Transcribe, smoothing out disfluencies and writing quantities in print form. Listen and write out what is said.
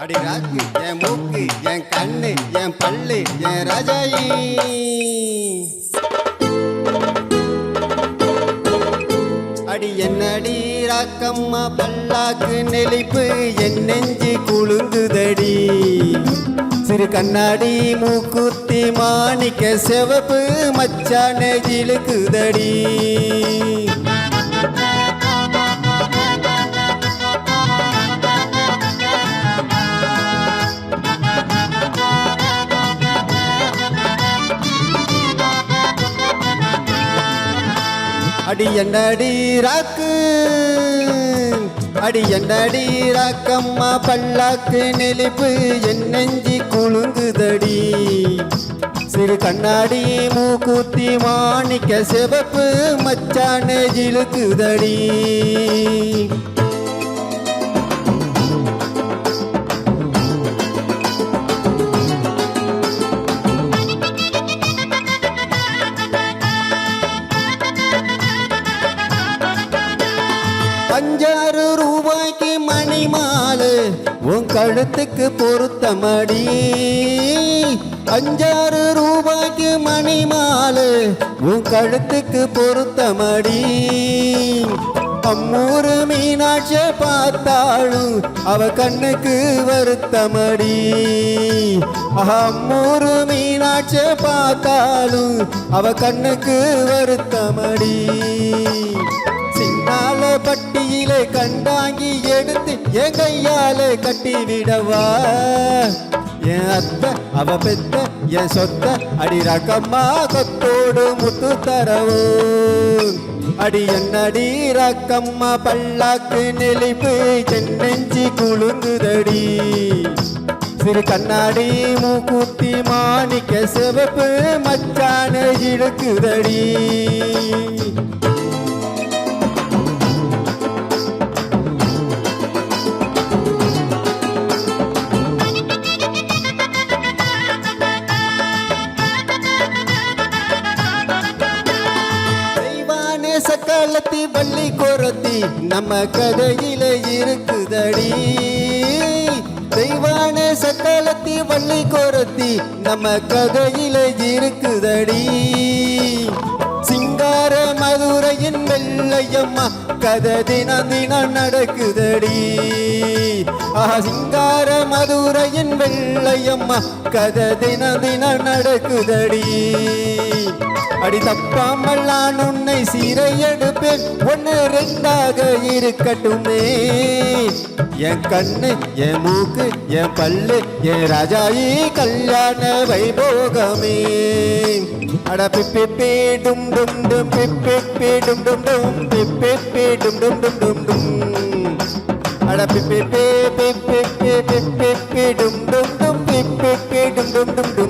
அடி ராக்கு என் மூக்கு என் கண்ணு என் பல்லு என் ராஜாயி அடி என்னடி ராக்கம்மா பல்லாக்கு நெளிப்பு என் நெஞ்சு குலுங்குதடி சிறு கண்ணாடி மூக்குத்தி மாணிக்க செவப்பு மச்சான இழுக்குதடி அடி என்னடி ராக்கு அடி என்னடி ராக்கம்மா பல்லாக்கு நெளிப்பு என் நெஞ்சி குலுங்குதடி சிறு கண்ணாடி மூக்குத்தி மாணிக்க சிவப்பு மச்சான இழுக்குதடி அஞ்சாறு ரூபாய்க்கு மணி மாலை உன் கழுத்துக்கு பொருத்தமடி அஞ்சாறு ரூபாய்க்கு மணி மாலை உன் கழுத்துக்கு பொருத்தமடி அம்மூரு மீனாட்சிய பார்த்தாலும் அவ கண்ணுக்கு வருத்தமடி அம்மூரு மீனாட்சிய பார்த்தாலும் அவ கண்ணுக்கு வருத்தமடி சின்னால பட்டியிலே கண்டாங்கி எடுத்து என் கையால கட்டி விடவா என் அத்தை அவ பெத்த என் சொத்த அடி ரக்கம்மா கொத்தோடு முத்து தரவோ அடி என்னடி ரக்கம்மா பல்லாக்கு நெளிப்பு என் நெஞ்சி குலுங்குதடி சிறு கண்ணாடி மூக்குத்தி மாணிக்க சிவப்பு மச்சான இழுக்குதடி சக்காலத்தி வள்ளி கொரத்தி நம்ம கதையில இருக்குதடி தெய்வான சக்காலத்தி வள்ளி கொரத்தி நம்ம கதையில இருக்குதடி சிங்கார மதுரையின் வெள்ளையம்மா கதை தினம் தினம் நடக்குதடி சிங்கார மதுரையின் வெள்ளையம்மா கதை தினம் தினம் நடக்குதடி அடி தப்பாமல் நான் உன்னை சீரை எடுப்பேன் ஒன்னு ரெண்டாக இருக்கட்டுமே என் கண்ணு என் மூக்கு என் பல்லு என் ராஜாயி கல்யாண வைபோகமே அட பிப்பி டும் டும் டும் பிப்பி டும் டும் டும் பிப்பி டும் டும் டும் டும் டும் அட பிப்பி டும் டும் டும் பிப்பி டும் டும் டும்